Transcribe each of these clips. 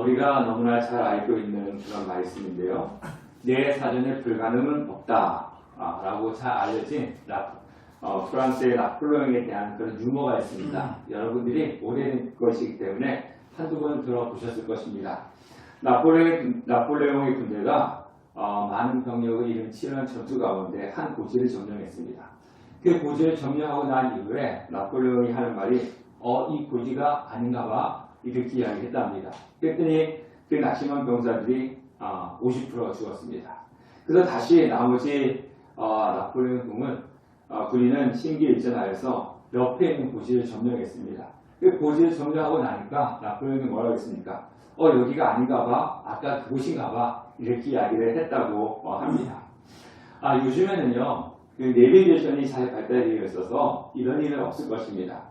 우리가 너무나 잘 알고 있는 그런 말씀인데요. 내 사전에 불가능은 없다 라고 잘 알려진 프랑스의 나폴레옹에 대한 그런 유머가 있습니다. 여러분들이 오래된 것이기 때문에 한두 번 들어보셨을 것입니다. 나폴레옹의 군대가 많은 병력을 일으키는 전투 가운데 한 고지를 점령했습니다. 그 고지를 점령하고 난 이후에 나폴레옹이 하는 말이 이 고지가 아닌가 봐 이렇게 이야기했답니다. 그랬더니 그 낙심한 병사들이 50%가 죽었습니다. 그래서 다시 나머지 나폴레옹 군인은 심기일전하여서 옆에 있는 고지를 점령했습니다. 그 고지를 점령하고 나니까 나폴레옹이 뭐라고 했습니까? 여기가 아닌가 봐, 아까 그곳인가 봐 이렇게 이야기를 했다고 합니다. 요즘에는요 그 내비게이션이 잘 발달되어 있어서 이런 일은 없을 것입니다.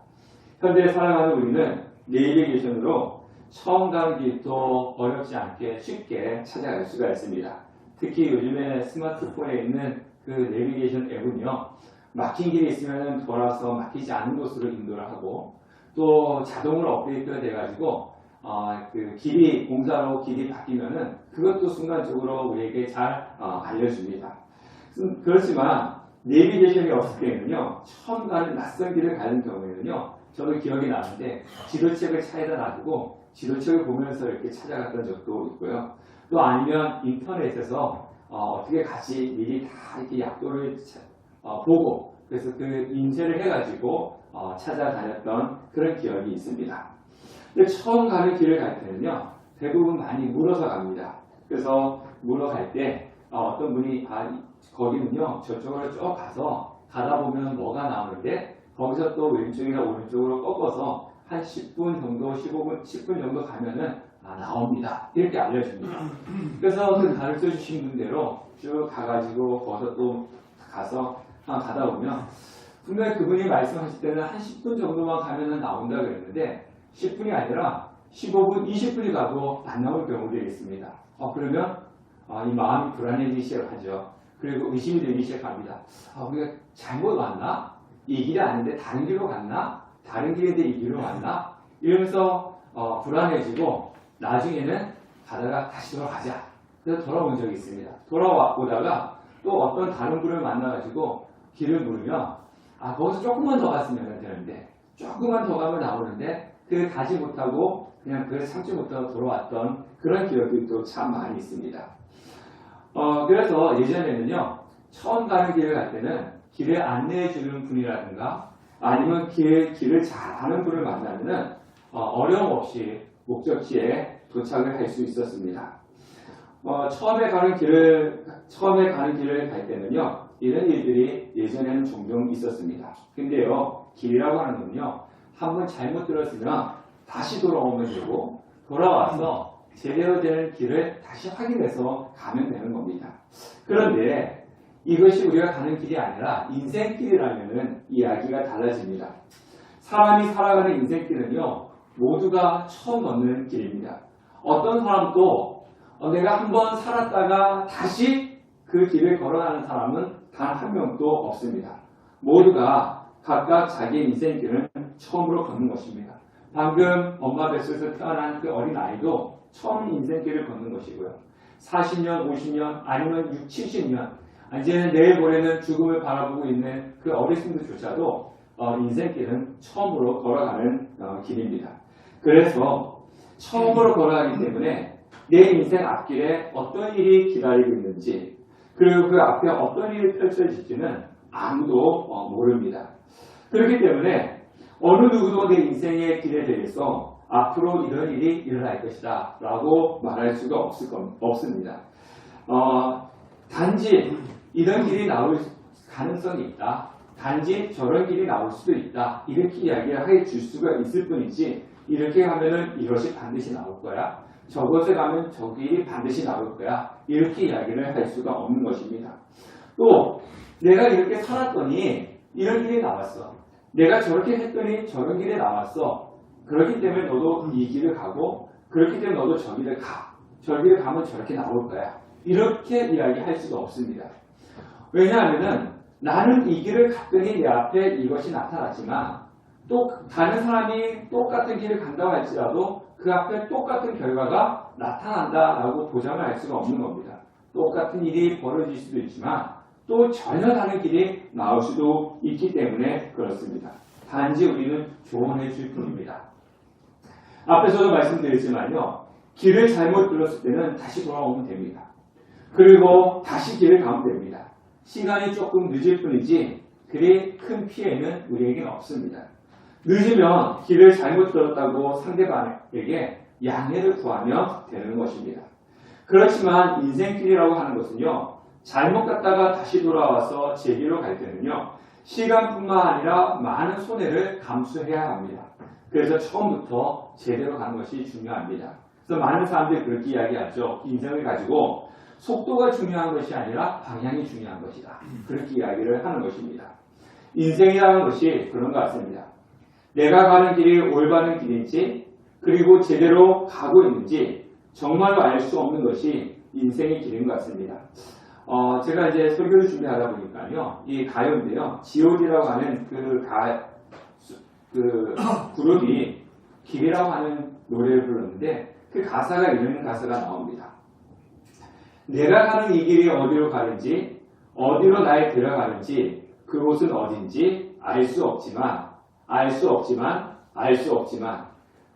현재 살아가는 우리는 내비게이션으로 처음 가는 길도 어렵지 않게 쉽게 찾아갈 수가 있습니다. 특히 요즘에 스마트폰에 있는 그 내비게이션 앱은요 막힌 길이 있으면 돌아서 막히지 않은 곳으로 인도를 하고 또 자동으로 업데이트가 돼가지고 그 공사로 길이 바뀌면은 그것도 순간적으로 우리에게 잘 알려줍니다. 그렇지만 내비게이션이 없을 때는요 처음 가는 낯선 길을 가는 경우에는요 저도 기억이 나는데 지도책을 차에다 놔두고 지도책을 보면서 이렇게 찾아갔던 적도 있고요. 또 아니면 인터넷에서 어떻게 가지 미리 다 이렇게 약도를 보고 그래서 그 인쇄를 해가지고 찾아다녔던 그런 기억이 있습니다. 근데 처음 가는 길을 갈 때는요 대부분 많이 물어서 갑니다. 그래서 물어 갈 때 어떤 분이 거기는요 저쪽으로 쭉 가다 보면 뭐가 나오는데 거기서 또 왼쪽이나 오른쪽으로 꺾어서 한 10분 정도 10분 정도 가면은 나옵니다. 이렇게 알려줍니다. 그래서 그 가르쳐 주신 분대로 쭉 가가지고 거기서 또 가서 가다 보면 분명히 그분이 말씀하실 때는 한 10분 정도만 가면은 나온다 그랬는데 10분이 아니라 15분, 20분이 가도 안 나올 경우들이 있습니다. 그러면 이 마음이 불안해지기 시작하죠. 그리고 의심이 되기 시작합니다. 우리가 잘못 왔나? 이 길이 아닌데 다른 길로 갔나? 다른 길인데 이 길로 왔나? 이러면서 불안해지고 나중에는 가다가 다시 돌아가자. 그래서 돌아온 적이 있습니다. 돌아오다가 또 어떤 다른 분을 만나가지고 길을 물으면 거기서 조금만 더 갔으면 되는데 조금만 더 가면 나오는데 그 가지 못하고 그냥 그걸 참지 못하고 돌아왔던 그런 기억들이 또 참 많이 있습니다. 그래서 예전에는요 처음 가는 길을 갈 때는 길을 안내해 주는 분이라든가 아니면 길을 잘 아는 분을 만나면은 어려움 없이 목적지에 도착을 할 수 있었습니다. 처음에 가는 길을 갈 때는요 이런 일들이 예전에는 종종 있었습니다. 근데요 길이라고 하는 건요 한번 잘못 들었으면 다시 돌아오면 되고 돌아와서 제대로 된 길을 다시 확인해서 가면 되는 겁니다. 그런데 이것이 우리가 가는 길이 아니라 인생길이라면 이야기가 달라집니다. 사람이 살아가는 인생길은요 모두가 처음 걷는 길입니다. 어떤 사람도 내가 한번 살았다가 다시 그 길을 걸어가는 사람은 단 한 명도 없습니다. 모두가 각각 자기의 인생길을 처음으로 걷는 것입니다. 방금 엄마 뱃속에서 태어난 그 어린 아이도 처음 인생길을 걷는 것이고요. 40년, 50년, 아니면 6, 70년, 이제는 내일 모레는 죽음을 바라보고 있는 그 어르신들조차도 인생길은 처음으로 걸어가는 길입니다. 그래서 처음으로 걸어가기 때문에 내 인생 앞길에 어떤 일이 기다리고 있는지 그리고 그 앞에 어떤 일이 펼쳐질지는 아무도 모릅니다. 그렇기 때문에 어느 누구도 내 인생의 길에 대해서 앞으로 이런 일이 일어날 것이다 라고 말할 수가 없습니다. 단지 이런 길이 나올 가능성이 있다. 단지 저런 길이 나올 수도 있다. 이렇게 이야기를 해 줄 수가 있을 뿐이지 이렇게 하면은 이것이 반드시 나올 거야. 저것에 가면 저 길이 반드시 나올 거야. 이렇게 이야기를 할 수가 없는 것입니다. 또 내가 이렇게 살았더니 이런 길이 나왔어. 내가 저렇게 했더니 저런 길이 나왔어. 그렇기 때문에 너도 이 길을 가고 그렇기 때문에 너도 저 길을 가. 저 길을 가면 저렇게 나올 거야. 이렇게 이야기할 수가 없습니다. 왜냐하면 나는 이 길을 갔더니 내 앞에 이것이 나타났지만 또 다른 사람이 똑같은 길을 간다고 할지라도 그 앞에 똑같은 결과가 나타난다라고 보장을 할 수가 없는 겁니다. 똑같은 일이 벌어질 수도 있지만 또 전혀 다른 길이 나올 수도 있기 때문에 그렇습니다. 단지 우리는 조언해 줄 뿐입니다. 앞에서도 말씀드렸지만요. 길을 잘못 들었을 때는 다시 돌아오면 됩니다. 그리고 다시 길을 가면 됩니다. 시간이 조금 늦을 뿐이지 그리 큰 피해는 우리에게는 없습니다. 늦으면 길을 잘못 들었다고 상대방에게 양해를 구하면 되는 것입니다. 그렇지만 인생길이라고 하는 것은요. 잘못 갔다가 다시 돌아와서 제 길로 갈 때는요. 시간뿐만 아니라 많은 손해를 감수해야 합니다. 그래서 처음부터 제대로 가는 것이 중요합니다. 그래서 많은 사람들이 그렇게 이야기하죠. 인생을 가지고 속도가 중요한 것이 아니라 방향이 중요한 것이다. 그렇게 이야기를 하는 것입니다. 인생이라는 것이 그런 것 같습니다. 내가 가는 길이 올바른 길인지 그리고 제대로 가고 있는지 정말로 알 수 없는 것이 인생의 길인 것 같습니다. 제가 이제 설교를 준비하다 보니까요, 이 가요인데요, G.O.D라고 하는 그룹이 길이라고 하는 노래를 불렀는데 그 가사가 이런 가사가 나옵니다. 내가 가는 이 길이 어디로 가는지, 어디로 날 데려가는지, 그곳은 어딘지 알 수 없지만,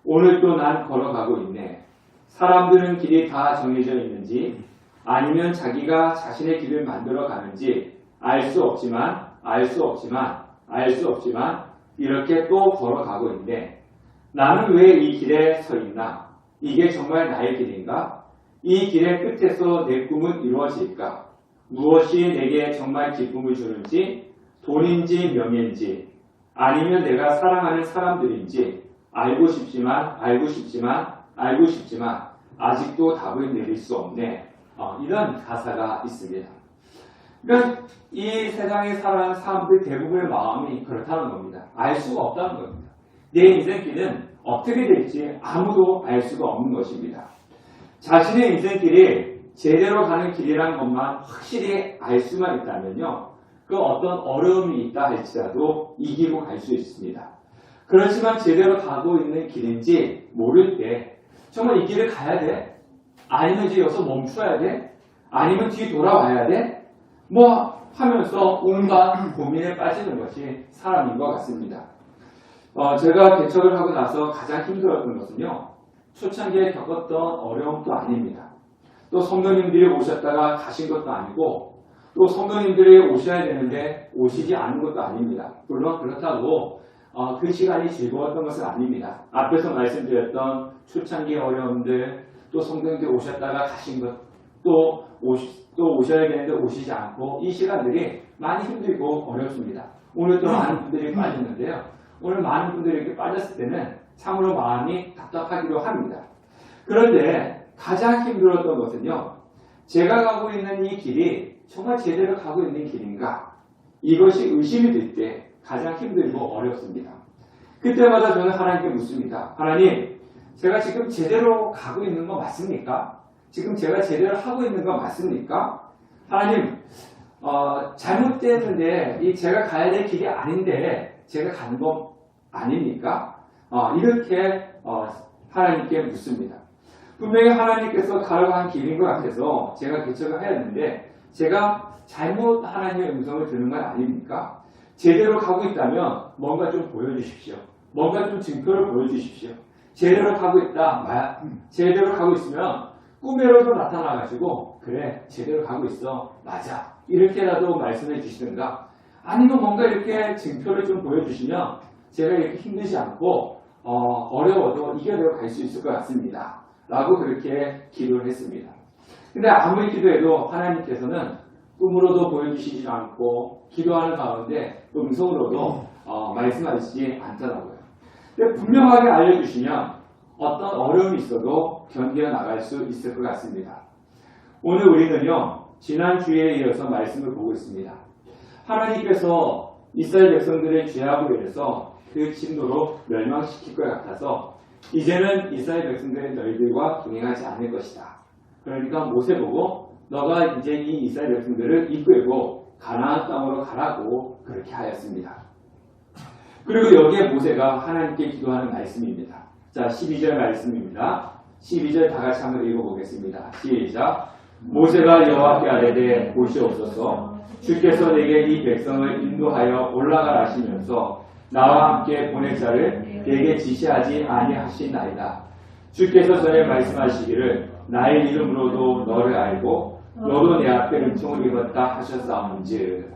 오늘도 난 걸어가고 있네. 사람들은 길이 다 정해져 있는지, 아니면 자기가 자신의 길을 만들어 가는지 알 수 없지만, 이렇게 또 걸어가고 있네. 나는 왜 이 길에 서 있나? 이게 정말 나의 길인가? 이 길의 끝에서 내 꿈은 이루어질까? 무엇이 내게 정말 기쁨을 주는지, 돈인지 명예인지, 아니면 내가 사랑하는 사람들인지 알고 싶지만 아직도 답을 내릴 수 없네. 이런 가사가 있습니다. 그러니까 이 세상에 살아가는 사람들 대부분의 마음이 그렇다는 겁니다. 알 수가 없다는 겁니다. 내 인생길은 어떻게 될지 아무도 알 수가 없는 것입니다. 자신의 인생길이 제대로 가는 길이라는 것만 확실히 알 수만 있다면요. 그 어떤 어려움이 있다 할지라도 이기고 갈 수 있습니다. 그렇지만 제대로 가고 있는 길인지 모를 때 정말 이 길을 가야 돼? 아니면 이제 여기서 멈춰야 돼? 아니면 뒤에 돌아와야 돼? 하면서 온갖 고민에 빠지는 것이 사람인 것 같습니다. 제가 개척을 하고 나서 가장 힘들었던 것은요. 초창기에 겪었던 어려움도 아닙니다. 또 성도님들이 오셨다가 가신 것도 아니고 또 성도님들이 오셔야 되는데 오시지 않은 것도 아닙니다. 물론 그렇다고 그 시간이 즐거웠던 것은 아닙니다. 앞에서 말씀드렸던 초창기 어려움들, 또 성도님들이 오셨다가 가신 것, 또 오셔야 되는데 오시지 않고 이 시간들이 많이 힘들고 어렵습니다. 오늘 또 많은 분들이 빠졌는데요. 오늘 많은 분들이 이렇게 빠졌을 때는 참으로 마음이 답답하기도 합니다. 그런데 가장 힘들었던 것은요. 제가 가고 있는 이 길이 정말 제대로 가고 있는 길인가? 이것이 의심이 될 때 가장 힘들고 어렵습니다. 그때마다 저는 하나님께 묻습니다. 하나님, 제가 지금 제대로 가고 있는 거 맞습니까? 지금 제가 제대로 하고 있는 거 맞습니까? 하나님, 잘못됐는데 제가 가야 될 길이 아닌데 제가 가는 거 아닙니까? 이렇게 하나님께 묻습니다. 분명히 하나님께서 가려고 한 길인 것 같아서 제가 개척을 하였는데 제가 잘못 하나님의 음성을 듣는 건 아닙니까? 제대로 가고 있다면 뭔가 좀 보여주십시오. 뭔가 좀 증표를 보여주십시오. 제대로 가고 있다. 제대로 가고 있으면 꿈에라도 나타나가지고 그래 제대로 가고 있어. 맞아. 이렇게라도 말씀해 주시든가 아니면 뭔가 이렇게 증표를 좀 보여주시면 제가 이렇게 힘들지 않고 어려워도 이겨내고 갈 수 있을 것 같습니다. 라고 그렇게 기도를 했습니다. 근데 아무리 기도해도 하나님께서는 꿈으로도 보여주시지 않고 기도하는 가운데 음성으로도 말씀하시지 않더라고요. 근데 분명하게 알려주시면 어떤 어려움이 있어도 견뎌 나갈 수 있을 것 같습니다. 오늘 우리는요. 지난주에 이어서 말씀을 보고 있습니다. 하나님께서 이스라엘 백성들의 죄악으로 인해서 그 진노로 멸망시킬 것 같아서 이제는 이스라엘 백성들의 너희들과 동행하지 않을 것이다. 그러니까 모세 보고 너가 이제 이 이스라엘 백성들을 이끌고 가나안 땅으로 가라고 그렇게 하였습니다. 그리고 여기에 모세가 하나님께 기도하는 말씀입니다. 자, 12절 말씀입니다. 12절 다 같이 한번 읽어보겠습니다. 시작. 모세가 여호와께 아뢰되 보시옵소서 주께서 내게 이 백성을 인도하여 올라가라 하시면서 나와 함께 보낼 자를 내게 지시하지 아니하시나이다. 주께서 전에 말씀하시기를 나의 이름으로도 너를 알고 너도 내 앞에 은총을 입었다 하셨사온즉.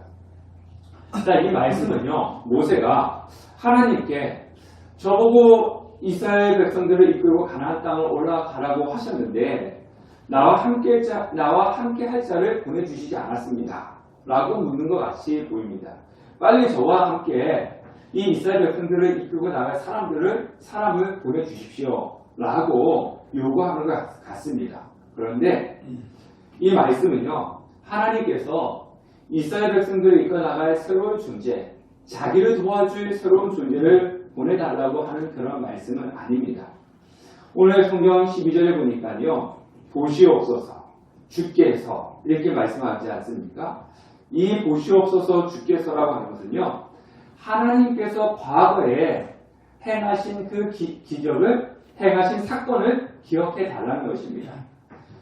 자, 이 말씀은요, 모세가 하나님께 저보고 이스라엘 백성들을 이끌고 가나안 땅을 올라가라고 하셨는데 나와 함께 할 자를 보내주시지 않았습니다. 라고 묻는 것 같이 보입니다. 빨리 저와 함께 이 이스라엘 백성들을 이끌고 나갈 사람을 보내주십시오. 라고 요구하는 것 같습니다. 그런데 이 말씀은요, 하나님께서 이스라엘 백성들을 이끌어 나갈 새로운 존재, 자기를 도와줄 새로운 존재를 보내달라고 하는 그런 말씀은 아닙니다. 오늘 성경 12절에 보니까요, 보시옵소서, 주께서 이렇게 말씀하지 않습니까? 이 보시옵소서 주께서라고 하는 것은요, 하나님께서 과거에 행하신 그 기적을, 행하신 사건을 기억해 달라는 것입니다.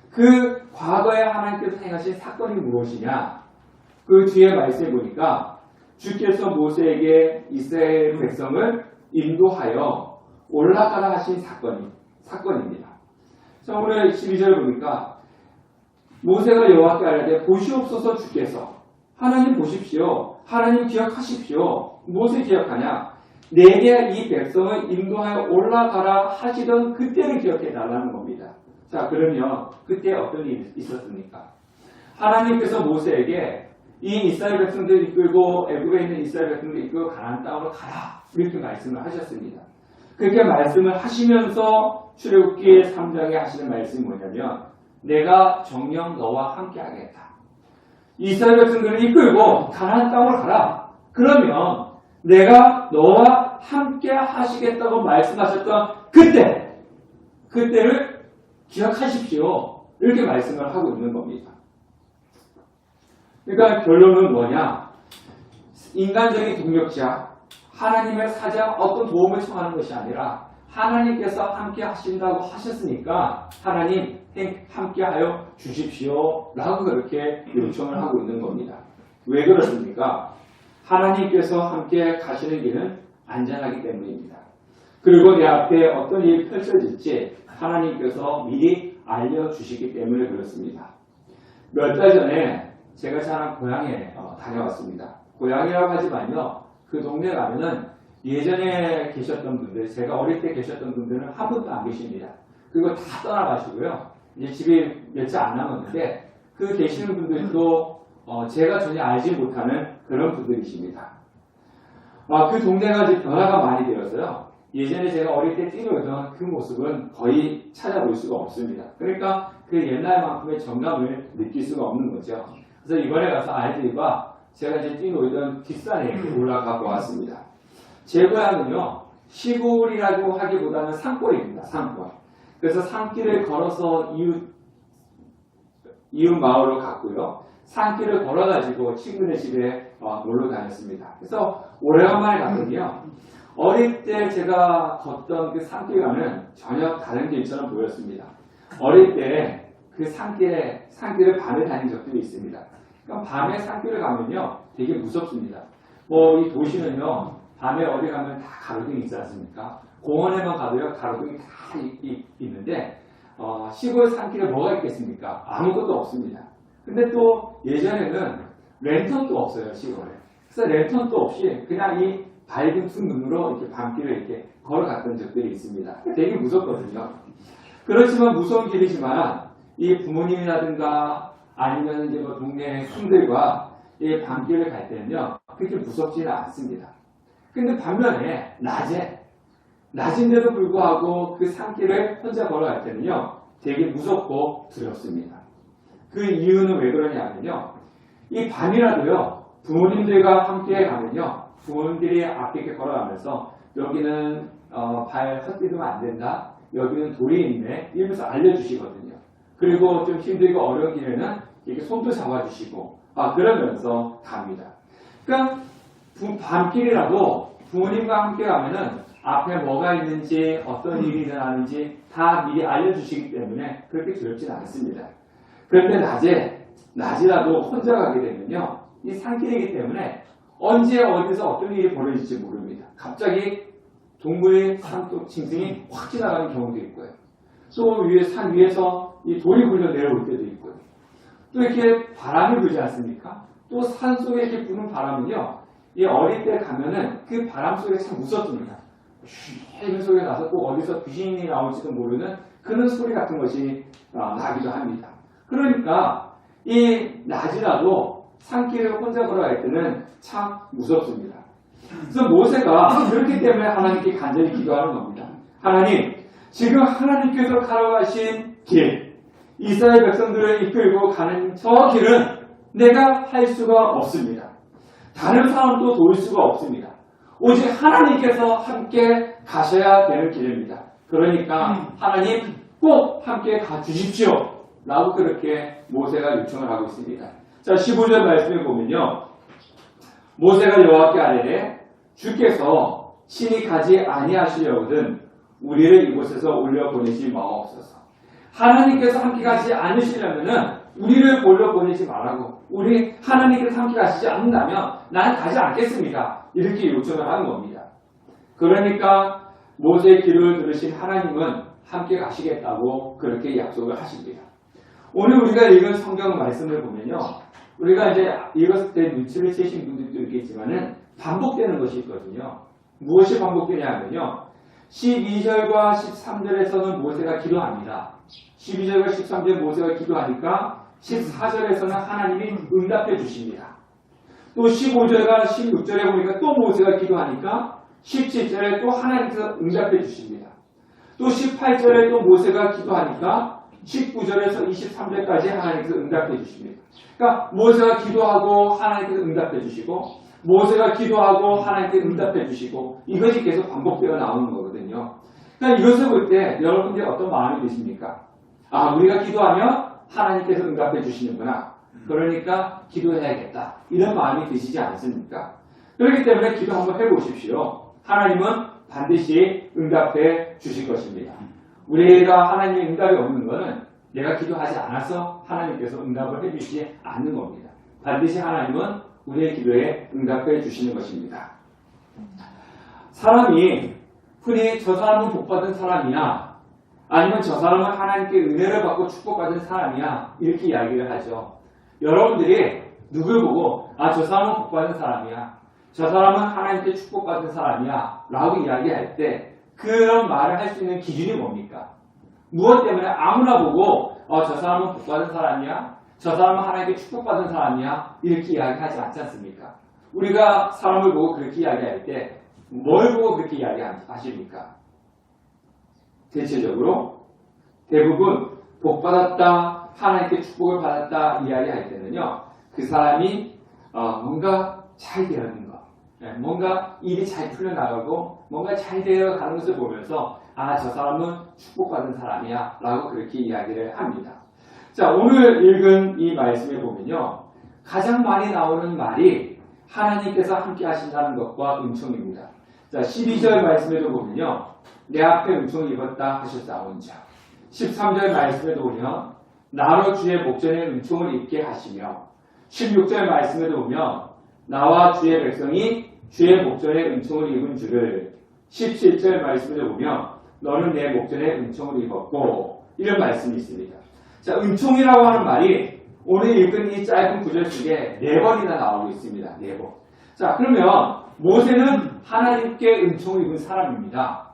그 과거에 하나님께서 행하신 사건이 무엇이냐? 그 뒤에 말씀해 보니까 주께서 모세에게 이스라엘 백성을 인도하여 올라가라 하신 사건입니다. 자, 오늘 12절 보니까 모세가 여호와께 아뢰되 보시옵소서 주께서, 하나님 보십시오. 하나님 기억하십시오. 무엇을 기억하냐? 내게 이 백성을 인도하여 올라가라 하시던 그때를 기억해 달라는 겁니다. 자, 그러면 그때 어떤 일이 있었습니까? 하나님께서 모세에게 이 이스라엘 백성들을 이끌고 애굽에 있는 이스라엘 백성들을 이끌고 가나안 땅으로 가라, 이렇게 말씀을 하셨습니다. 그렇게 말씀을 하시면서 출애굽기 3장에 하시는 말씀이 뭐냐면 내가 정녕 너와 함께 하겠다. 이스라엘 백성들을 이끌고 가나안 땅으로 가라. 그러면 내가 너와 함께 하시겠다고 말씀하셨던 그때를 기억하십시오. 이렇게 말씀을 하고 있는 겁니다. 그러니까 결론은 뭐냐? 인간적인 동력자, 하나님의 사자 어떤 도움을 청하는 것이 아니라 하나님께서 함께 하신다고 하셨으니까 하나님 함께 하여 주십시오 라고 그렇게 요청을 하고 있는 겁니다. 왜 그렇습니까? 하나님께서 함께 가시는 길은 안전하기 때문입니다. 그리고 내 앞에 어떤 일이 펼쳐질지 하나님께서 미리 알려주시기 때문에 그렇습니다. 몇 달 전에 제가 사는 고향에 다녀왔습니다. 고향이라고 하지만요, 그 동네 가면은 예전에 계셨던 분들, 제가 어릴 때 계셨던 분들은 한 분도 안 계십니다. 그리고 다 떠나가시고요. 이제 집이 몇 채 안 남았는데 그 계시는 분들도 제가 전혀 알지 못하는 그런 분들이십니다. 그 동네가 이제 변화가 많이 되어서요. 예전에 제가 어릴 때 뛰놀던 그 모습은 거의 찾아볼 수가 없습니다. 그러니까 그 옛날만큼의 정감을 느낄 수가 없는 거죠. 그래서 이번에 가서 아이들과 제가 이제 뛰놀던 뒷산에 올라가고 왔습니다. 제 고향은요, 시골이라고 하기보다는 산골입니다. 산골. 그래서 산길을 걸어서 이웃 마을로 갔고요. 산길을 걸어가지고 친구네 집에 놀러 다녔습니다. 그래서 오래간만에 갔거든요. 어릴 때 제가 걷던 그 산길과는 전혀 다른 길처럼 보였습니다. 어릴 때 그 산길을 밤에 다닌 적들이 있습니다. 그러니까 밤에 산길을 가면요, 되게 무섭습니다. 이 도시는요, 밤에 어디 가면 다 가로등이 있지 않습니까? 공원에만 가도요, 가로등이 다 있는데, 시골 산길에 뭐가 있겠습니까? 아무것도 없습니다. 근데 또 예전에는 랜턴도 없어요, 시골에. 그래서 랜턴도 없이 그냥 이 밝은 두 눈으로 이렇게 밤길을 이렇게 걸어갔던 적들이 있습니다. 되게 무섭거든요. 그렇지만 무서운 길이지만 이 부모님이라든가 아니면 이제 동네 형들과 이 밤길을 갈 때는요, 그렇게 무섭지는 않습니다. 근데 반면에 낮인데도 불구하고 그 산길을 혼자 걸어갈 때는요, 되게 무섭고 두렵습니다. 그 이유는 왜 그러냐면요, 이 밤이라도요, 부모님들과 함께 가면요, 부모님들이 앞에 이렇게 걸어가면서 여기는 발 헛디디면 안 된다, 여기는 돌이 있네, 이러면서 알려주시거든요. 그리고 좀 힘들고 어려운 길에는 이렇게 손도 잡아주시고 그러면서 갑니다. 그러니까 밤길이라도 부모님과 함께 가면은 앞에 뭐가 있는지 어떤 일이 일어나는지 다 미리 알려주시기 때문에 그렇게 두렵지는 않습니다. 그런데 낮이라도 혼자 가게 되면요. 이 산길이기 때문에 언제 어디서 어떤 일이 벌어질지 모릅니다. 갑자기 동굴의 산속 징징이 확 지나가는 경우도 있고요. 또 산 위에서 이 돌이 굴러 내려올 때도 있고요. 또 이렇게 바람이 불지 않습니까? 또 산 속에 이렇게 부는 바람은요. 이 어릴 때 가면은 그 바람 속에 참 무섭습니다. 이런 소리가 나서 꼭 어디서 귀신이 나올지도 모르는 그런 소리 같은 것이 나기도 합니다. 그러니까 이 낮이라도 산길을 혼자 걸어갈 때는 참 무섭습니다. 그래서 모세가 그렇기 때문에 하나님께 간절히 기도하는 겁니다. 하나님, 지금 하나님께서 가로가신 길, 이스라엘 백성들을 이끌고 가는 저 길은 내가 할 수가 없습니다. 다른 사람도 도울 수가 없습니다. 오직 하나님께서 함께 가셔야 되는 길입니다. 그러니까 하나님 꼭 함께 가주십시오. 라고 그렇게 모세가 요청을 하고 있습니다. 자, 15절 말씀에 보면요. 모세가 여호와께 아뢰되 주께서 친히 가지 아니하시려거든 우리를 이곳에서 올려보내지 마옵소서. 하나님께서 함께 가지 않으시려면은 우리를 올려보내지 말라고. 우리 하나님께서 함께 가시지 않는다면 나는 가지 않겠습니다. 이렇게 요청을 하는 겁니다. 그러니까 모세의 기도를 들으신 하나님은 함께 가시겠다고 그렇게 약속을 하십니다. 오늘 우리가 읽은 성경 말씀을 보면요. 우리가 이제 읽었을 때 눈치를 채신 분들도 있겠지만은 반복되는 것이 있거든요. 무엇이 반복되냐면요. 12절과 13절에서는 모세가 기도합니다. 12절과 13절 모세가 기도하니까 14절에서는 하나님이 응답해 주십니다. 또 15절과 16절에 보니까 또 모세가 기도하니까 17절에 또 하나님께서 응답해 주십니다. 또 18절에 또 모세가 기도하니까 19절에서 23절까지 하나님께서 응답해 주십니다. 그러니까 모세가 기도하고 하나님께서 응답해 주시고 모세가 기도하고 하나님께서 응답해 주시고 이것이 계속 반복되어 나오는 거거든요. 그러니까 이것을 볼 때 여러분들이 어떤 마음이 드십니까? 아, 우리가 기도하면 하나님께서 응답해 주시는구나. 그러니까 기도해야겠다. 이런 마음이 드시지 않습니까? 그렇기 때문에 기도 한번 해보십시오. 하나님은 반드시 응답해 주실 것입니다. 우리가 하나님의 응답이 없는 것은 내가 기도하지 않아서 하나님께서 응답을 해주시지 않는 겁니다. 반드시 하나님은 우리의 기도에 응답해 주시는 것입니다. 사람이 흔히 저 사람은 복받은 사람이야 아니면 저 사람은 하나님께 은혜를 받고 축복받은 사람이야 이렇게 이야기를 하죠. 여러분들이 누굴 보고 저 사람은 복받은 사람이야 저 사람은 하나님께 축복받은 사람이야 라고 이야기할 때 그런 말을 할 수 있는 기준이 뭡니까? 무엇 때문에 아무나 보고 저 사람은 복받은 사람이야 저 사람은 하나님께 축복받은 사람이야 이렇게 이야기하지 않지 않습니까? 우리가 사람을 보고 그렇게 이야기할 때 뭘 보고 그렇게 이야기하십니까? 대체적으로 대부분 복받았다 하나님께 축복을 받았다 이야기할 때는요 그 사람이 뭔가 잘 되는 것 뭔가 일이 잘 풀려나가고 뭔가 잘 되어가는 것을 보면서 저 사람은 축복받은 사람이야 라고 그렇게 이야기를 합니다. 자, 오늘 읽은 이 말씀에 보면요 가장 많이 나오는 말이 하나님께서 함께 하신다는 것과 은총입니다. 자, 12절 말씀에도 보면요 내 앞에 은총을 입었다 하셨사온자 13절 말씀에도 보면 나로 주의 목전에 은총을 입게 하시며 16절 말씀에도 보면 나와 주의 백성이 주의 목전에 은총을 입은 줄을 17절 말씀에도 보면 너는 내 목전에 은총을 입었고 이런 말씀이 있습니다. 자, 은총이라고 하는 말이 오늘 읽은 이 짧은 구절 속에 4번이나 나오고 있습니다. 4번. 자, 그러면 모세는 하나님께 은총을 입은 사람입니다.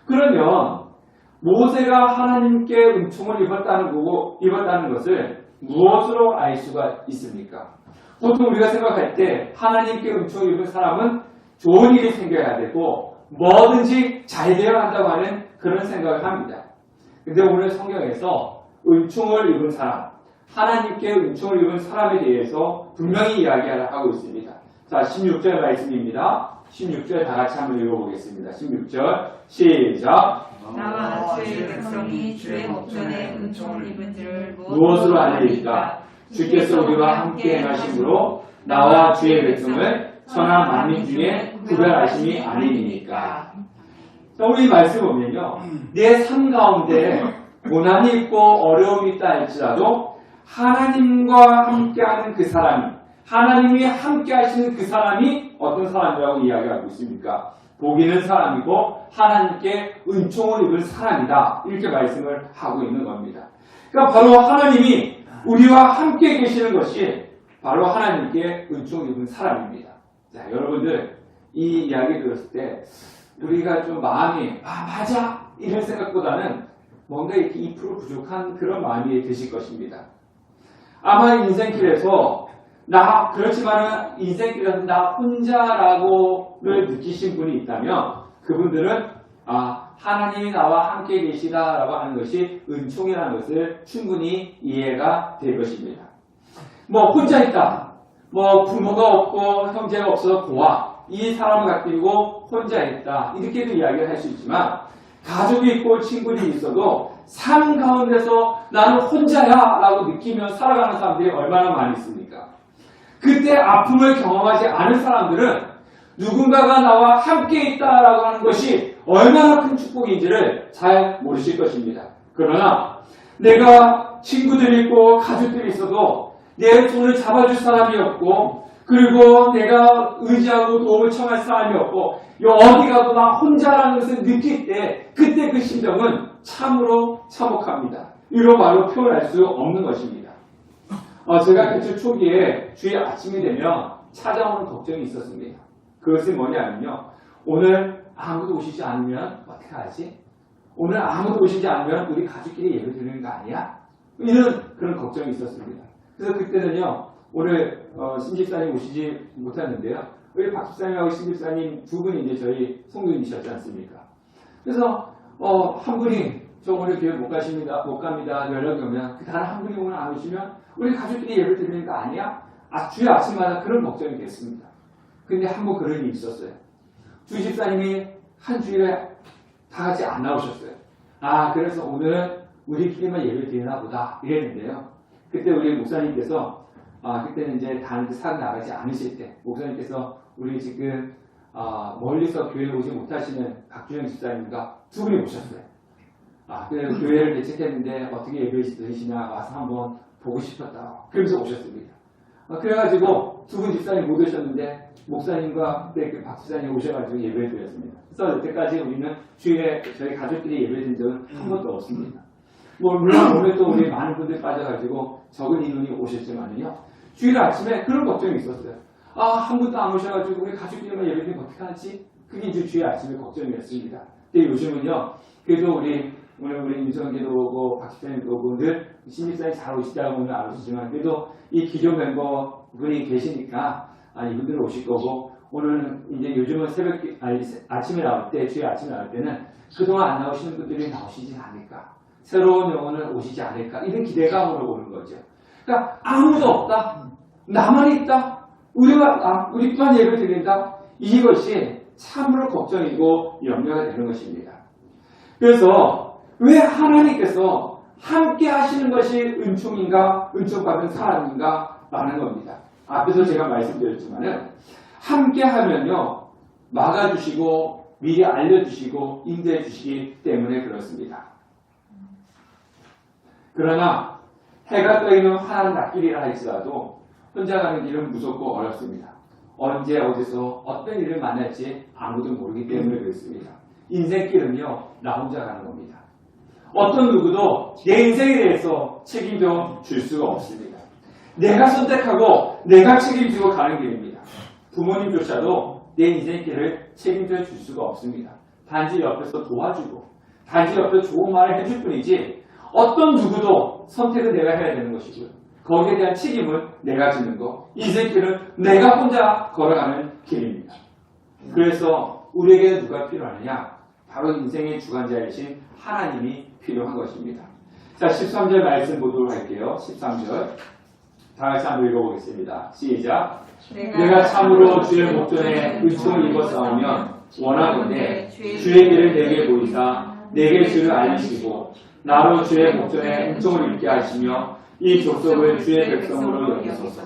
그러면 모세가 하나님께 은총을 입었다는 것을 무엇으로 알 수가 있습니까? 보통 우리가 생각할 때 하나님께 은총을 입은 사람은 좋은 일이 생겨야 되고 뭐든지 잘 되어야 한다고 하는 그런 생각을 합니다. 근데 오늘 성경에서 은총을 입은 사람, 하나님께 은총을 입은 사람에 대해서 분명히 이야기하고 있습니다. 자, 16절 말씀입니다. 16절 다 같이 한번 읽어보겠습니다. 16절 시작. 나와 주의 백성이 주의 목전에 은총을 입은 줄 무엇으로 알리리까? 주께서 우리와 함께 행하심으로 나와 주의 백성을 천하 만민 중에 구별하심이 아니니까. 자, 우리 말씀 보면요. 내 삶 가운데 고난이 있고 어려움이 있다 할지라도 하나님과 함께하는 그 사람이, 하나님이 함께 하시는 그 사람이 어떤 사람이라고 이야기하고 있습니까? 복 있는 사람이고 하나님께 은총을 입은 사람이다. 이렇게 말씀을 하고 있는 겁니다. 그러니까 바로 하나님이 우리와 함께 계시는 것이 바로 하나님께 은총을 입은 사람입니다. 자, 여러분들 이 이야기 들었을 때 우리가 좀 마음이 맞아 이런 생각보다는 뭔가 이렇게 2% 부족한 그런 마음이 드실 것입니다. 아마 인생길에서 그렇지만은 인생길에서 나 혼자라고를 느끼신 분이 있다면 그분들은 하나님이 나와 함께 계시다라고 하는 것이 은총이라는 것을 충분히 이해가 될 것입니다. 혼자 있다. 부모가 없고 형제가 없어서 고아. 이 사람을 갖고 혼자 있다. 이렇게도 이야기를 할 수 있지만 가족이 있고 친구들이 있어도 삶 가운데서 나는 혼자야 라고 느끼며 살아가는 사람들이 얼마나 많이 있습니까? 그때 아픔을 경험하지 않은 사람들은 누군가가 나와 함께 있다라고 하는 것이 얼마나 큰 축복인지를 잘 모르실 것입니다. 그러나 내가 친구들이 있고 가족들이 있어도 내 손을 잡아줄 사람이 없고 그리고 내가 의지하고 도움을 청할 사람이 없고 어디 가도 나 혼자라는 것을 느낄 때 그때 그 심정은 참으로 참혹합니다. 이로 말로 표현할 수 없는 것입니다. 제가 개척 초기에 주일 아침이 되면 찾아오는 걱정이 있었습니다. 그것은 뭐냐면요. 오늘 아무도 오시지 않으면 어떻게 하지? 오늘 아무도 오시지 않으면 우리 가족끼리 예배 드리는 거 아니야? 이런 그런 걱정이 있었습니다. 그래서 그때는요. 오늘 신집사님 오시지 못했는데요. 우리 박 집사님하고 신집사님 두 분이 이제 저희 성도님이셨지 않습니까? 그래서 한 분이 저 오늘 교회 못 갑니다. 연락이 오면 그 다른 한 분이 오늘 안 오시면 우리 가족끼리 예배 드리는 거 아니야? 주일 아침마다 그런 걱정이 됐습니다. 근데 한 번 그런 일이 있었어요. 주 집사님이 한 주일에 다 같이 안 나오셨어요. 그래서 오늘은 우리끼리만 예배 드리나 보다 이랬는데요. 그때 우리 목사님께서 그때는 이제 다른 데 사러 나가지 않으실 때 목사님께서 우리 지금 멀리서 교회에 오지 못하시는 박주영 집사님과 두 분이 오셨어요. 그래서 교회를 대책했는데 어떻게 예배 드리시냐 와서 한번 보고 싶었다. 그러면서 오셨습니다. 그래가지고 두 분 집사님 못 오셨는데 목사님과 그때 박 집사님 오셔가지고 예배를 드렸습니다. 그래서 여태까지 우리는 주일에 저희 가족끼리 예배드린 적은 한 번도 없습니다. 물론 오늘 또 우리 많은 분들 빠져가지고 적은 인원이 오셨지만요. 주일 아침에 그런 걱정이 있었어요. 한 분도 안 오셔가지고 우리 가족끼리만 예배드리면 어떻게 하지? 그게 이제 주일 아침에 걱정이었습니다. 근데 요즘은요. 그래도 오늘 우리 임성기도 오고 박집사님도 오고 늘 신입사님 잘 오시다고 오늘 안 오시지만 그래도 이 기존 멤버분이 계시니까 이분들은 오실 거고 오늘은 이제 요즘은 아침에 나올 때 주일 아침에 나올 때는 그동안 안 나오시는 분들이 나오시지 않을까 새로운 영혼을 오시지 않을까 이런 기대감으로 오는 거죠. 그러니까 아무도 없다. 나만 있다. 우리만 예배 드린다. 이것이 참으로 걱정이고 염려가 되는 것입니다. 그래서 왜 하나님께서 함께 하시는 것이 은총인가 은총받은 사람인가 라는 겁니다. 앞에서 제가 말씀드렸지만은 함께 하면요 막아주시고 미리 알려주시고 인도해 주시기 때문에 그렇습니다. 그러나 해가 떠있는 환한 낮길이라 할지라도 혼자 가는 길은 무섭고 어렵습니다. 언제 어디서 어떤 일을 만날지 아무도 모르기 때문에 그렇습니다. 인생길은요 나 혼자 가는 겁니다. 어떤 누구도 내 인생에 대해서 책임져 줄 수가 없습니다. 내가 선택하고 내가 책임지고 가는 길입니다. 부모님조차도 내 인생길을 책임져 줄 수가 없습니다. 단지 옆에서 도와주고 단지 옆에서 좋은 말을 해줄 뿐이지 어떤 누구도 선택은 내가 해야 되는 것이고요. 거기에 대한 책임은 내가 지는 거. 인생길은 내가 혼자 걸어가는 길입니다. 그래서 우리에게 누가 필요하느냐? 바로 인생의 주관자이신 하나님이 필요한 것입니다. 자, 13절 말씀 보도록 할게요. 13절. 다 같이 한번 읽어보겠습니다. 시작. 내가 참으로 주의 목전에 은총을 입어 싸우면 원하건대 주의 길을 내게 보이사 내게 주를 알리시고 나로 주의 목전에 은총을 입게 하시며 이 족속을 주의 백성으로 여기소서.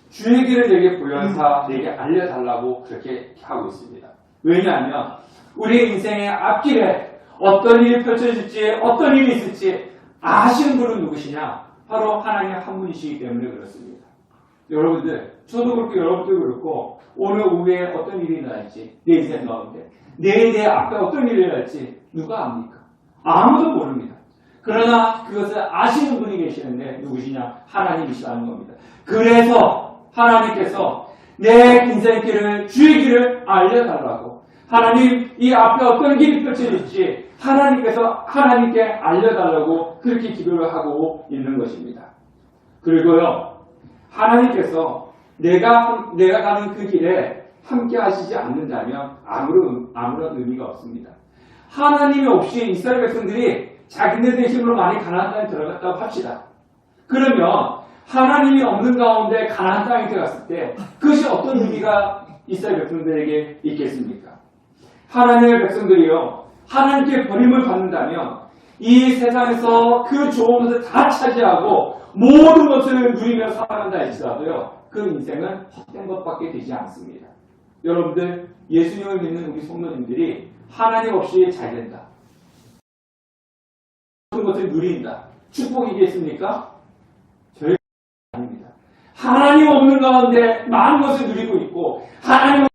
주의 길을 내게 보여사 내게 알려달라고 그렇게 하고 있습니다. 왜냐하면 우리 인생의 앞길에 어떤 일이 펼쳐질지 어떤 일이 있을지 아시는 분은 누구시냐? 바로 하나님 한 분이시기 때문에 그렇습니다. 여러분들, 저도 그렇고 여러분도 그렇고 오늘 오후에 어떤 일이 일어날지 내 인생 가운데 내 앞에 어떤 일이 일어날지 누가 압니까? 아무도 모릅니다. 그러나 그것을 아시는 분이 계시는데 누구시냐? 하나님이시라는 겁니다. 그래서 하나님께서 내 인생길을 주의 길을 알려달라고 하나님 이 앞에 어떤 길이 펼쳐질지 하나님께 알려달라고 그렇게 기도를 하고 있는 것입니다. 그리고요 하나님께서 내가 가는 그 길에 함께 하시지 않는다면 아무런 의미가 없습니다. 하나님이 없이 이스라엘 백성들이 자기네들의 힘으로 많이 가나안 땅에 들어갔다고 합시다. 그러면 하나님이 없는 가운데 가나안 땅에 들어갔을 때 그것이 어떤 의미가 이스라엘 백성들에게 있겠습니까? 하나님의 백성들이요 하나님께 버림을 받는다면 이 세상에서 그 좋은 것을 다 차지하고 모든 것을 누리며 살아간다 할지라도요 그 인생은 헛된 것밖에 되지 않습니다. 여러분들 예수님을 믿는 우리 성도님들이 하나님 없이 잘 된다. 모든 것을 누린다. 축복이겠습니까? 절대 아닙니다. 하나님 없는 가운데 많은 것을 누리고 있고 하나님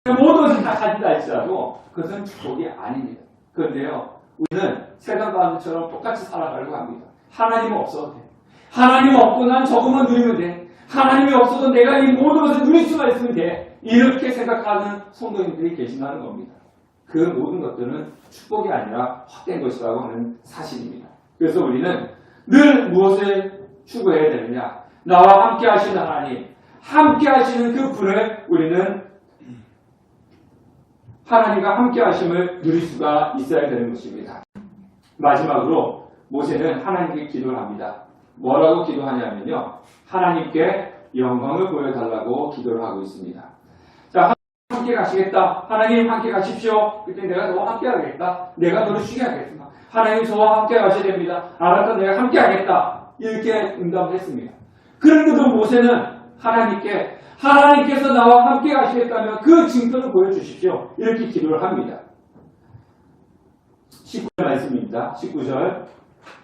모든 것을 다 가진다 할지라도 그것은 축복이 아닙니다. 그런데요 우리는 세상 사람들처럼 똑같이 살아가려고 합니다. 하나님 없어도 돼. 하나님 없고 난 저것만 누리면 돼. 하나님이 없어도 내가 이 모든 것을 누릴 수가 있으면 돼. 이렇게 생각하는 성도님들이 계신다는 겁니다. 그 모든 것들은 축복이 아니라 헛된 것이라고 하는 사실입니다. 그래서 우리는 늘 무엇을 추구해야 되느냐? 나와 함께 하시는 하나님, 함께 하시는 그 분을 우리는 하나님과 함께 하심을 누릴 수가 있어야 되는 것입니다. 마지막으로 모세는 하나님께 기도를 합니다. 뭐라고 기도하냐면요. 하나님께 영광을 보여달라고 기도를 하고 있습니다. 자, 함께 가시겠다. 하나님 함께 가십시오. 그때 내가 너와 함께 하겠다. 내가 너를 쉬게 하겠다. 하나님 저와 함께 가셔야 됩니다. 알았다. 내가 함께 하겠다. 이렇게 응답을 했습니다. 그런데도 모세는 하나님께서 나와 함께 가시겠다면 그 증거를 보여주십시오. 이렇게 기도를 합니다. 19절 말씀입니다. 19절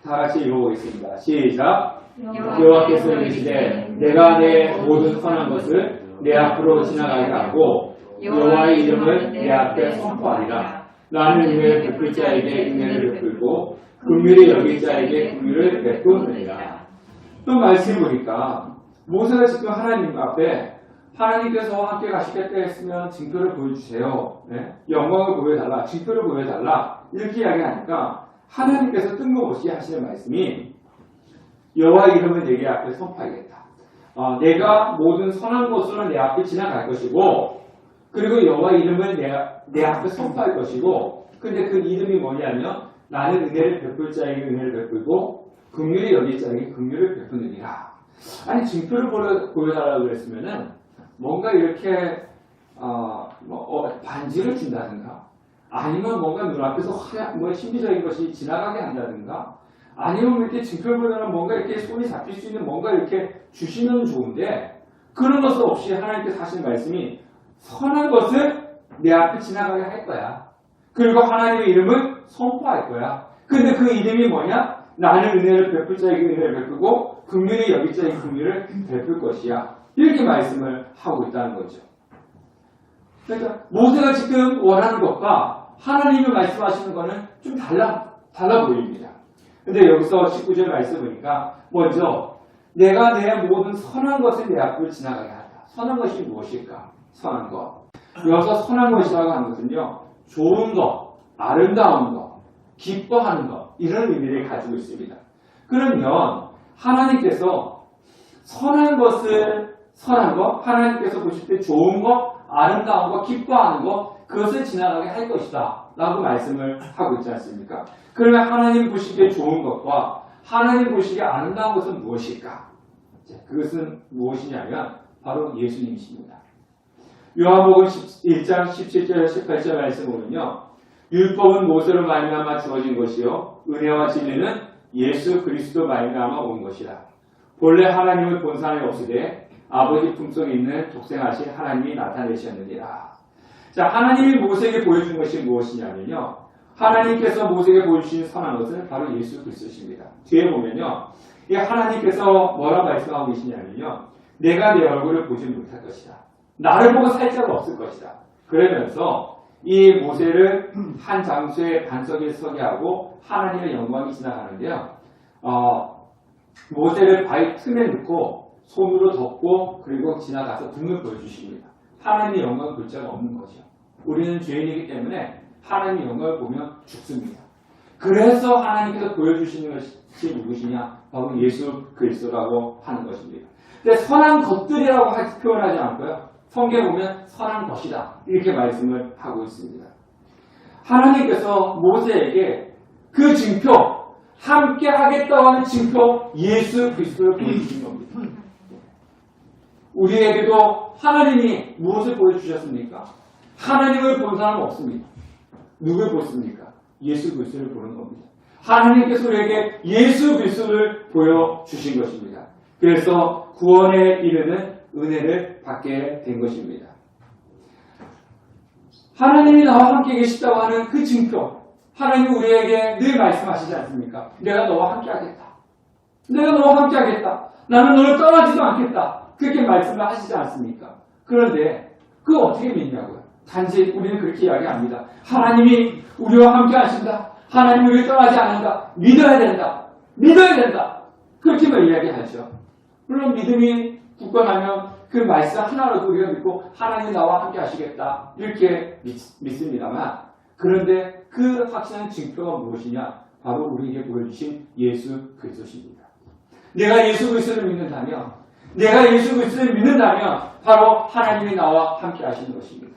다 같이 읽어보겠습니다. 시작. 여호와께서 이르시되 내가 내 모든 선한 것을 내 앞으로 지나가게 하고 여호와의 이름을 내 앞에 선포하리라. 나는 은혜를 베풀 자에게 은혜를 베풀고 긍휼히 여길 자에게 긍휼을 베푸느니라. 또 말씀 보니까 모세가 지금 하나님 앞에 하나님께서 함께 가시겠다 했으면 증거를 보여주세요. 네? 영광을 보여달라. 증거를 보여달라. 이렇게 이야기하니까 하나님께서 뜬금없이 하시는 말씀이 여호와의 이름을 내게 앞에 선포하겠다. 내가 모든 선한 것으로 내 앞에 지나갈 것이고 그리고 여호와의 이름을 내 앞에 선포할 것이고 근데 그 이름이 뭐냐면 나는 은혜를 베풀 자에게 은혜를 베풀고 긍휼히 여길 자에게 긍휼을 베푸느니라. 아니 증표를 보여달라고 그랬으면은 뭔가 이렇게 반지를 준다든가 아니면 뭔가 눈앞에서 신비적인 것이 지나가게 한다든가 아니면 이렇게 증표를 보여달라면 뭔가 이렇게 손이 잡힐 수 있는 뭔가 이렇게 주시면 좋은데 그런 것 없이 하나님께서 하신 말씀이 선한 것을 내 앞에 지나가게 할 거야. 그리고 하나님의 이름을 선포할 거야. 근데 그 이름이 뭐냐? 나는 은혜를 베풀 자에게 은혜를 베풀고 긍휼히 여길 자에게 긍휼을 베풀 것이야. 이렇게 말씀을 하고 있다는 거죠. 그러니까 모세가 지금 원하는 것과 하나님이 말씀하시는 것은 좀 달라 보입니다. 근데 여기서 19절 말씀 보니까 먼저 내가 내 모든 선한 것을 내 앞을 지나가게 한다. 선한 것이 무엇일까? 선한 것. 여기서 선한 것이라고 하는 것은요. 좋은 것, 아름다운 것, 기뻐하는 것 이런 의미를 가지고 있습니다. 그러면 하나님께서 선한 것, 하나님께서 보실 때 좋은 것, 아름다운 것, 기뻐하는 것 그것을 지나가게 할 것이다 라고 말씀을 하고 있지 않습니까? 그러면 하나님 보시기에 좋은 것과 하나님 보시기에 아름다운 것은 무엇일까? 그것은 무엇이냐면 바로 예수님이십니다. 요한복음 1장 17절 18절 말씀 보면요. 율법은 모세로 말미암아 주어진 것이요 은혜와 진리는 예수 그리스도 말미암아 온 것이라. 본래 하나님을 본 사람이 없으되 아버지 품속에 있는 독생하신 하나님이 나타내셨느니라. 자, 하나님이 모세에게 보여준 것이 무엇이냐면요. 하나님께서 모세에게 보여주신 선한 것은 바로 예수 그리스도십니다. 뒤에 보면요. 이 하나님께서 뭐라 말씀하고 계시냐면요. 내가 내 얼굴을 보지 못할 것이다. 나를 보고 살 자가 없을 것이다. 그러면서 이 모세를 한 장소의 반석에 서게 하고 하나님의 영광이 지나가는데요. 모세를 바위 틈에 넣고 손으로 덮고 그리고 지나가서 등을 보여주십니다. 하나님의 영광을 볼 자가 없는 거죠. 우리는 죄인이기 때문에 하나님의 영광을 보면 죽습니다. 그래서 하나님께서 보여주시는 것이 누구시냐? 바로 예수 그리스도라고 하는 것입니다. 근데 선한 것들이라고 표현하지 않고요. 성경에 보면 선한 것이다. 이렇게 말씀을 하고 있습니다. 하나님께서 모세에게 그 징표, 함께 하겠다고 하는 징표 예수 그리스도를 보여주신 겁니다. 우리에게도 하나님이 무엇을 보여주셨습니까? 하나님을 본 사람은 없습니다. 누굴 보십니까? 예수 그리스도를 보는 겁니다. 하나님께서 우리에게 예수 그리스도를 보여주신 것입니다. 그래서 구원에 이르는 은혜를 받게 된 것입니다. 하나님이 나와 함께 계시다고 하는 그 징표, 하나님이 우리에게 늘 말씀하시지 않습니까? 내가 너와 함께 하겠다. 내가 너와 함께 하겠다. 나는 너를 떠나지도 않겠다. 그렇게 말씀을 하시지 않습니까? 그런데 그거 어떻게 믿냐고요? 단지 우리는 그렇게 이야기합니다. 하나님이 우리와 함께 하신다. 하나님이 우리를 떠나지 않는다. 믿어야 된다. 믿어야 된다. 그렇게만 이야기하죠. 물론 믿음이 굳건하면 그 말씀 하나로도 우리가 믿고 하나님이 나와 함께 하시겠다. 이렇게 믿습니다만 그런데 그 확실한 징표가 무엇이냐? 바로 우리에게 보여주신 예수 그리스도십니다. 내가 예수 그리스도를 믿는다면 내가 예수 그리스도를 믿는다면 바로 하나님이 나와 함께 하시는 것입니다.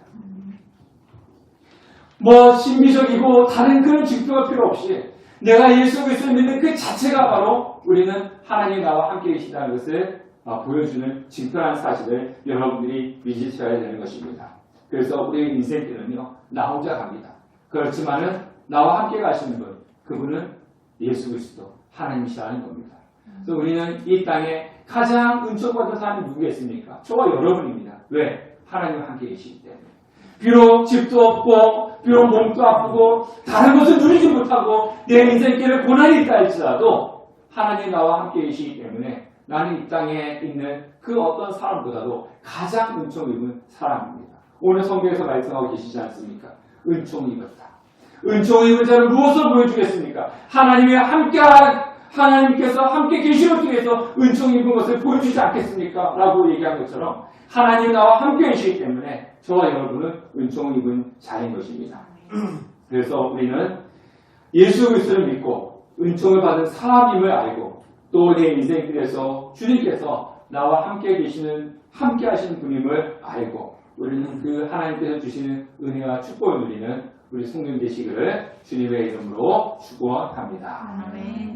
신비적이고 다른 그런 징표가 필요 없이 내가 예수 그리스도를 믿는 그 자체가 바로 우리는 하나님이 나와 함께 계시다는 것을 보여주는 징표라는 사실을 여러분들이 믿으셔야 되는 것입니다. 그래서 우리의 인생길은요, 나 혼자 갑니다. 그렇지만은 나와 함께 가시는 분, 그분은 예수 그리스도, 하나님이시라는 겁니다. 그래서 우리는 이 땅에 가장 은총받은 사람이 누구겠습니까? 저와 여러분입니다. 왜? 하나님과 함께 계시기 때문에. 비록 집도 없고, 비록 몸도 아프고, 다른 것을 누리지 못하고, 내 인생길에 고난이 있다 할지라도, 하나님 나와 함께 계시기 때문에 나는 이 땅에 있는 그 어떤 사람보다도 가장 은총 입은 사람입니다. 오늘 성경에서 말씀하고 계시지 않습니까? 은총 입었다. 은총 입은 자는 무엇을 보여주겠습니까? 하나님께서 함께 계시는 통해서 은총 입은 것을 보여주지 않겠습니까? 라고 얘기한 것처럼 하나님 나와 함께 계시기 때문에 저와 여러분은 은총 입은 자인 것입니다. 그래서 우리는 예수 그리스도를 믿고 은총을 받은 사람임을 알고 또 내 인생길에서 주님께서 나와 함께 하시는 분임을 알고 우리는 그 하나님께서 주시는 은혜와 축복을 누리는 우리 성도님 되시기를 주님의 이름으로 축원합니다. 아멘.